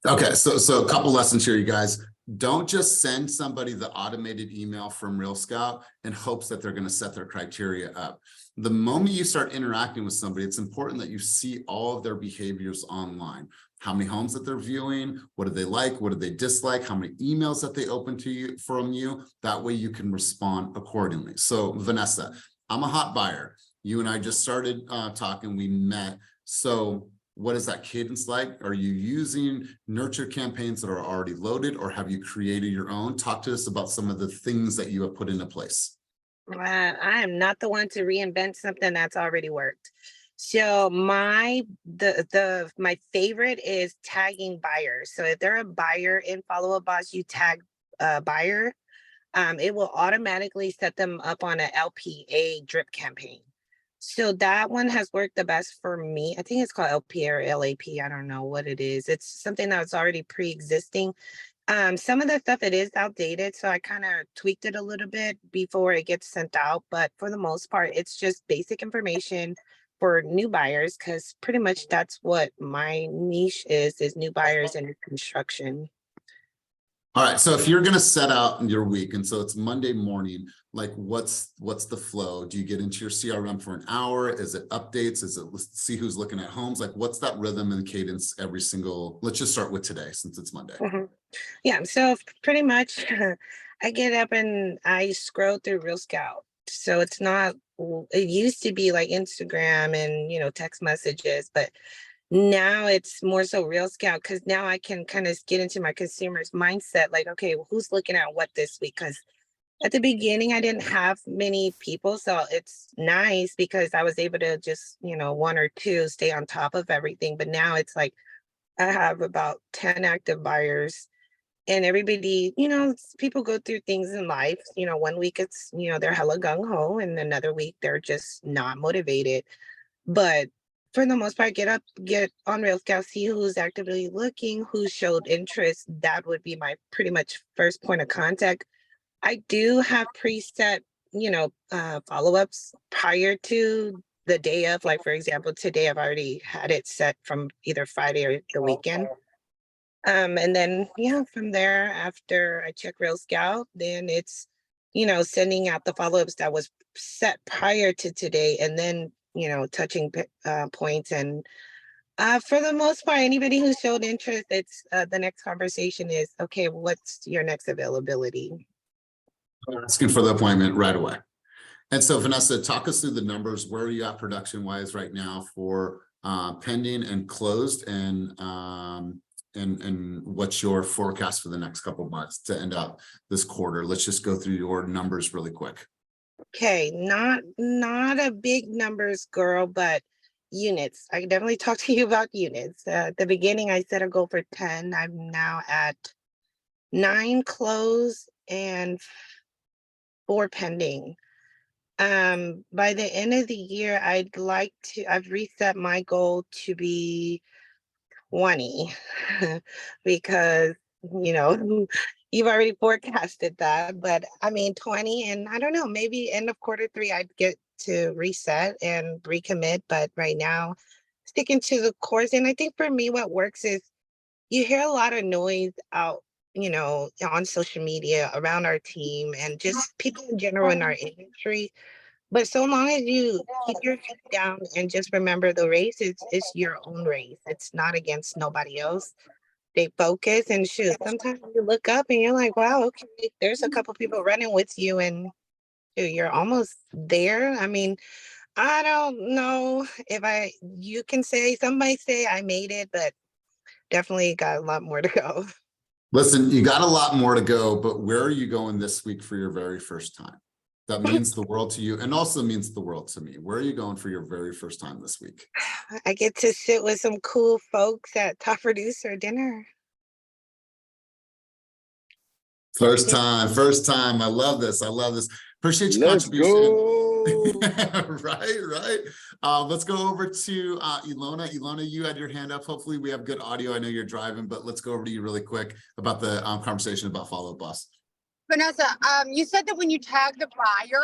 S1: Okay, so a couple lessons here, you guys. Don't just send somebody the automated email from Real Scout in hopes that they're going to set their criteria up. The moment you start interacting with somebody, it's important that you see all of their behaviors online. How many homes that they're viewing, what do they like, what do they dislike, how many emails that they open to you from you. That way you can respond accordingly. So Vanessa, I'm a hot buyer. You and I just started talking, we met. So what is that cadence like? Are you using nurture campaigns that are already loaded, or have you created your own? Talk to us about some of the things that you have put into place.
S8: I am not the one to reinvent something that's already worked. So my favorite is tagging buyers. So if they're a buyer in Follow Up Boss, you tag a buyer, it will automatically set them up on an LPA drip campaign. So that one has worked the best for me. I think it's called LPA or LAP. I don't know what it is. It's something that's already pre-existing. Some of the stuff, it is outdated, so I kind of tweaked it a little bit before it gets sent out. But for the most part, it's just basic information for new buyers, because pretty much that's what my niche is new buyers and construction.
S1: All right, so if you're gonna set out in your week, and so it's Monday morning, like what's the flow? Do you get into your CRM for an hour? Is it updates? Is it let's see who's looking at homes? Like what's that rhythm and cadence every single, let's just start with today since it's Monday.
S8: Yeah, so pretty much I get up and I scroll through Real Scout. So it's not, it used to be like Instagram and, text messages, but now it's more so Real Scout, because now I can kind of get into my consumer's mindset, like, okay, well, who's looking at what this week? Because at the beginning, I didn't have many people. So it's nice because I was able to just, one or two stay on top of everything. But now it's like I have about 10 active buyers. And everybody, people go through things in life. One week it's, they're hella gung ho, and another week they're just not motivated. But for the most part, get on Real Scout, see who's actively looking, who showed interest. That would be my pretty much first point of contact. I do have preset, follow-ups prior to the day of. Like, for example, today I've already had it set from either Friday or the weekend. And then, from there, after I check Real Scout, then it's, sending out the follow-ups that was set prior to today, and then, touching points. And for the most part, anybody who showed interest, it's the next conversation is, okay, what's your next availability?
S1: Asking for the appointment right away. And so Vanessa, talk us through the numbers. Where are you at production wise right now for pending and closed, and what's your forecast for the next couple of months to end up this quarter? Let's just go through your numbers really quick.
S8: Okay, not a big numbers girl, but units. I can definitely talk to you about units. At the beginning, I set a goal for 10. I'm now at 9 closed and 4 pending. By the end of the year, I've reset my goal to be 20 because, you've already forecasted that. But I mean, 20, and I don't know, maybe end of quarter 3, I'd get to reset and recommit. But right now, sticking to the course. And I think for me, what works is you hear a lot of noise out, on social media around our team and just people in general in our industry. But so long as you keep your head down and just remember the race is your own race. It's not against nobody else. Stay focused and shoot. Sometimes you look up and you're like, wow, okay, there's a couple people running with you, and shoot, you're almost there. I mean, I don't know if you can say, somebody say I made it, but definitely got a lot more to go.
S1: Listen, you got a lot more to go, but where are you going this week for your very first time? That means the world to you, and also means the world to me. Where are you going for your very first time this week?
S8: I get to sit with some cool folks at Top Producer dinner.
S1: First time. I love this. Appreciate your contribution. Right. Let's go over to Ilona. Ilona, you had your hand up. Hopefully we have good audio. I know you're driving, but let's go over to you really quick about the conversation about Follow Up Boss.
S4: Vanessa, you said that when you tag the buyer,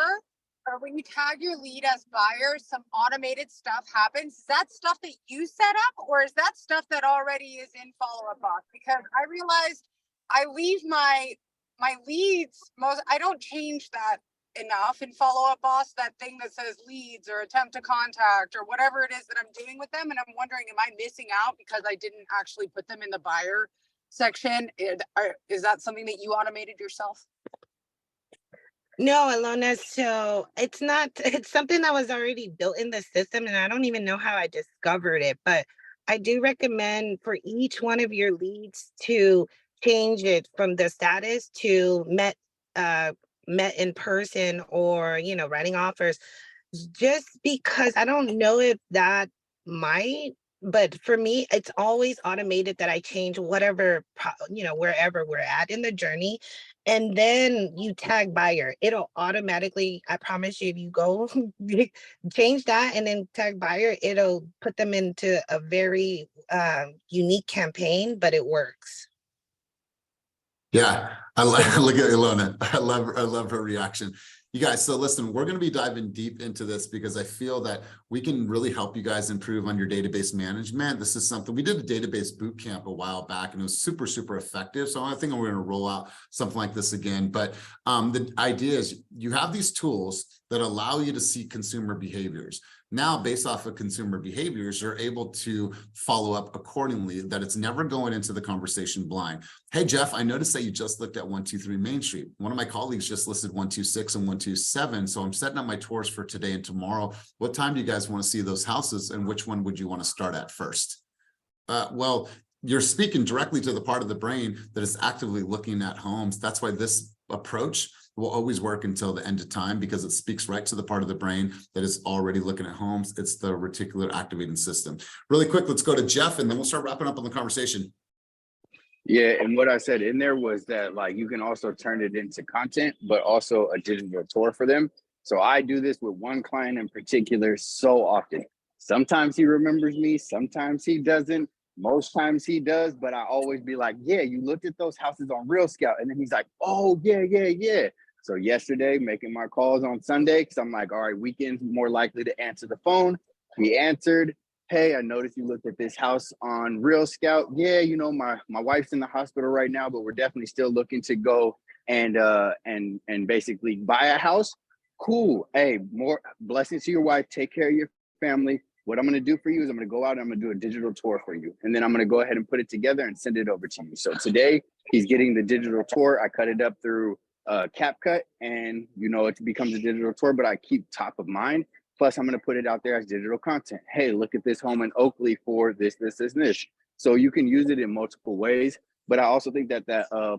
S4: or when you tag your lead as buyer, some automated stuff happens. Is that stuff that you set up, or is that stuff that already is in Follow Up Boss? Because I realized I leave my leads, I don't change that enough in Follow Up Boss, that thing that says leads or attempt to contact or whatever it is that I'm doing with them. And I'm wondering, am I missing out because I didn't actually put them in the buyer section? Is that something that you automated yourself?
S8: No, Alona, so it's not, it's something that was already built in the system, and I don't even know how I discovered it, but I do recommend for each one of your leads to change it from the status to met in person, or, writing offers, just because I don't know if that might, but for me, it's always automated that I change whatever, wherever we're at in the journey. And then you tag buyer, it'll automatically, I promise you, if you go change that and then tag buyer, it'll put them into a very unique campaign, but it works.
S1: Yeah, look at Ilona. I love her reaction. You guys, so listen, we're going to be diving deep into this because I feel that we can really help you guys improve on your database management. This is something we did a database boot camp a while back, and it was super, super effective. So I think we're going to roll out something like this again. But the idea is you have these tools that allow you to see consumer behaviors. Now, based off of consumer behaviors, you're able to follow up accordingly, that it's never going into the conversation blind. Hey, Jeff, I noticed that you just looked at 123 Main Street. One of my colleagues just listed 126 and 127. So I'm setting up my tours for today and tomorrow. What time do you guys want to see those houses, and which one would you want to start at first? Well, you're speaking directly to the part of the brain that is actively looking at homes. That's why this approach will always work until the end of time, because it speaks right to the part of the brain that is already looking at homes. It's the reticular activating system. Really quick, let's go to Jeff, and then we'll start wrapping up on the conversation.
S9: Yeah, and what I said in there was that, like, you can also turn it into content, but also a digital tour for them. So I do this with one client in particular so often. Sometimes he remembers me, sometimes he doesn't. Most times he does, but I always be like, yeah, you looked at those houses on Real Scout. And then he's like, oh, yeah. So yesterday, making my calls on Sunday, because I'm like, all right, weekends more likely to answer the phone. He answered. Hey, I noticed you looked at this house on Real Scout. Yeah, my wife's in the hospital right now, but we're definitely still looking to go and basically buy a house. Cool. Hey, more blessings to your wife. Take care of your family. What I'm going to do for you is I'm going to go out and I'm going to do a digital tour for you. And then I'm going to go ahead and put it together and send it over to you. So today he's getting the digital tour. I cut it up through CapCut, and it becomes a digital tour, but I keep top of mind. Plus, I'm going to put it out there as digital content. Hey, look at this home in Oakley for this. So you can use it in multiple ways. But I also think that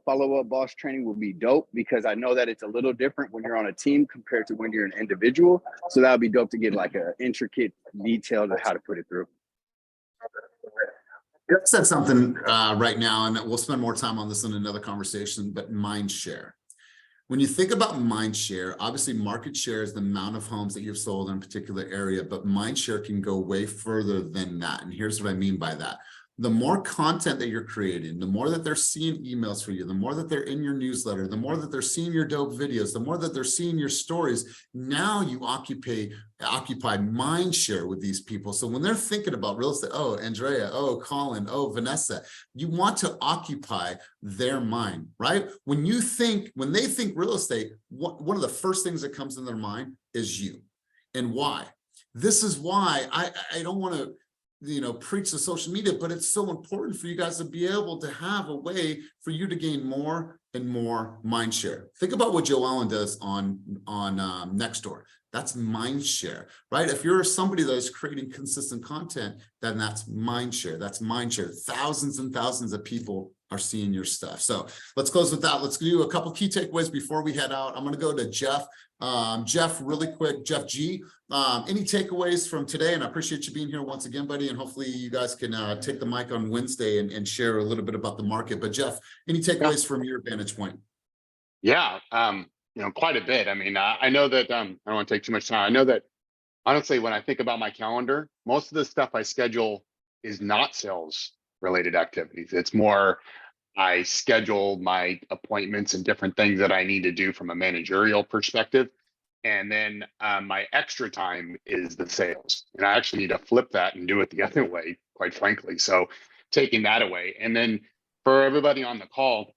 S9: follow-up boss training will be dope, because I know that it's a little different when you're on a team compared to when you're an individual. So that would be dope to get like an intricate detail of how to put it through.
S1: You said something right now, and we'll spend more time on this in another conversation, but mindshare. When you think about mindshare, obviously market share is the amount of homes that you've sold in a particular area, but mindshare can go way further than that. And here's what I mean by that. The more content that you're creating, the more that they're seeing emails for you, the more that they're in your newsletter, the more that they're seeing your dope videos, the more that they're seeing your stories. Now you occupy mind share with these people. So when they're thinking about real estate, oh, Andrea, oh, Colin, oh, Vanessa, you want to occupy their mind, right? When they think real estate, one of the first things that comes in their mind is you. And why? This is why I don't want to preach the social media, but it's so important for you guys to be able to have a way for you to gain more and more mind share. Think about what Joe Allen does on Nextdoor. That's mind share, right? If you're somebody that is creating consistent content, then that's mind share. That's mind share. Thousands and thousands of people are seeing your stuff. So let's close with that. Let's do a couple key takeaways before we head out. I'm going to go to Jeff. Jeff, really quick, Jeff G. Any takeaways from today? And I appreciate you being here once again, buddy. And hopefully you guys can take the mic on Wednesday and share a little bit about the market. But Jeff, any takeaways from your vantage point?
S10: Yeah, quite a bit. I mean, I know that I don't want to take too much time. I know that honestly, when I think about my calendar, most of the stuff I schedule is not sales related activities. It's more I schedule my appointments and different things that I need to do from a managerial perspective. And then my extra time is the sales. And I actually need to flip that and do it the other way, quite frankly. So taking that away. And then for everybody on the call,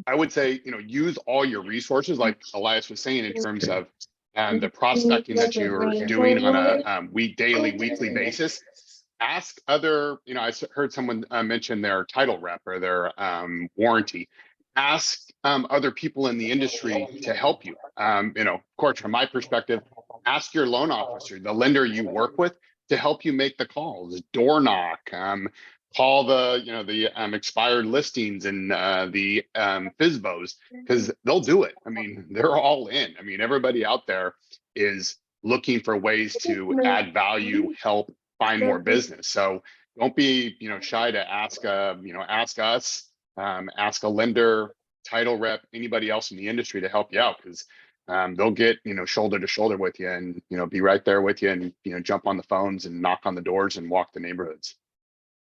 S10: I would say, use all your resources, like Elias was saying, in terms of the prospecting that you're doing on a weekly basis. Ask other, I heard someone mention their title rep or their warranty. ask other people in the industry to help you. Of course, from my perspective, ask your loan officer, the lender you work with, to help you make the calls, door knock, call the expired listings and the FSBOs, because they'll do it. I mean, they're all in. I mean, everybody out there is looking for ways to add value, help find more business. So don't be, shy to ask ask us, ask a lender, title rep, anybody else in the industry to help you out, because they'll get, shoulder to shoulder with you and, be right there with you and, jump on the phones and knock on the doors and walk the neighborhoods.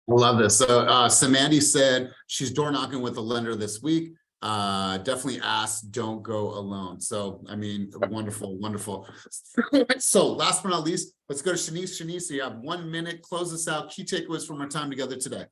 S1: I love this. So Samandy said she's door knocking with a lender this week. Definitely ask, don't go alone. So, I mean, wonderful, wonderful. So last but not least, let's go to Shanice. Shanice, you have 1 minute, close us out. Key takeaways from our time together today.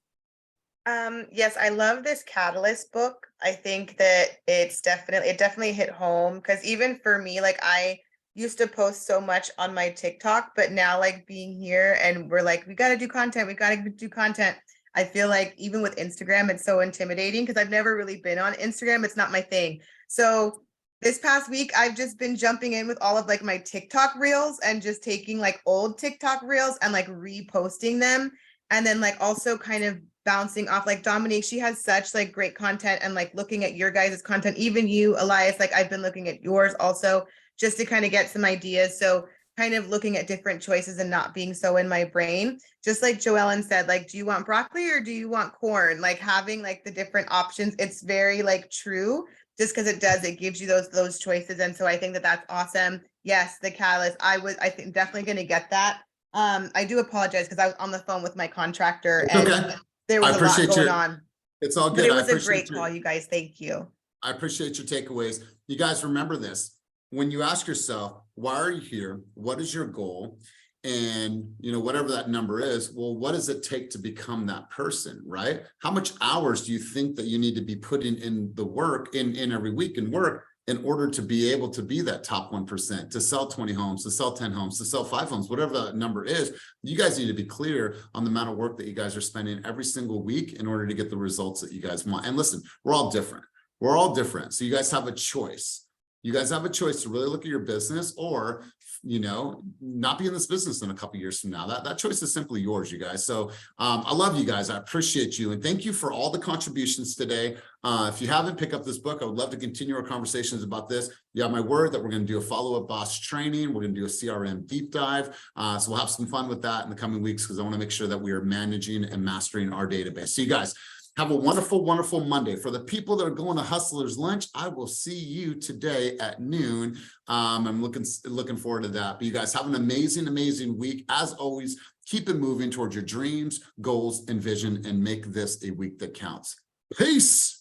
S11: Yes, I love this Catalyst book. I think that it definitely hit home, because even for me, like, I used to post so much on my TikTok, but now, like, being here and we're like, we got to do content. I feel like even with Instagram, it's so intimidating because I've never really been on Instagram. It's not my thing. So this past week, I've just been jumping in with all of like my TikTok reels and just taking like old TikTok reels and like reposting them. And then like also kind of bouncing off like Dominique, she has such like great content, and like looking at your guys' content, even you, Elias, like I've been looking at yours also just to kind of get some ideas. So kind of looking at different choices and not being so in my brain. Just like Joellen said, like, do you want broccoli or do you want corn? Like having like the different options, it's very like true, just because it gives you those choices. And so I think that that's awesome. Yes, the Catalyst, I think definitely going to get that. I do apologize because I was on the phone with my contractor and there was a lot going on.
S1: It's all good.
S11: But it was a great call, you guys. Thank you.
S1: I appreciate your takeaways. You guys remember this. When you ask yourself, why are you here? What is your goal? And, whatever that number is, well, what does it take to become that person, right? How much hours do you think that you need to be putting in the work in every week in work in order to be able to be that top 1%, to sell 20 homes, to sell 10 homes, to sell 5 homes, whatever that number is? You guys need to be clear on the amount of work that you guys are spending every single week in order to get the results that you guys want. And listen, we're all different. We're all different. So you guys have a choice. You guys have a choice to really look at your business or, not be in this business in a couple of years from now. That choice is simply yours, you guys. So I love you guys. I appreciate you. And thank you for all the contributions today. If you haven't picked up this book, I would love to continue our conversations about this. You have my word that we're going to do a follow-up boss training. We're going to do a CRM deep dive. So we'll have some fun with that in the coming weeks, because I want to make sure that we are managing and mastering our database. So you guys, have a wonderful, wonderful Monday. For the people that are going to Hustlers Lunch, I will see you today at noon. I'm looking forward to that. But you guys have an amazing, amazing week. As always, keep it moving towards your dreams, goals, and vision, and make this a week that counts. Peace.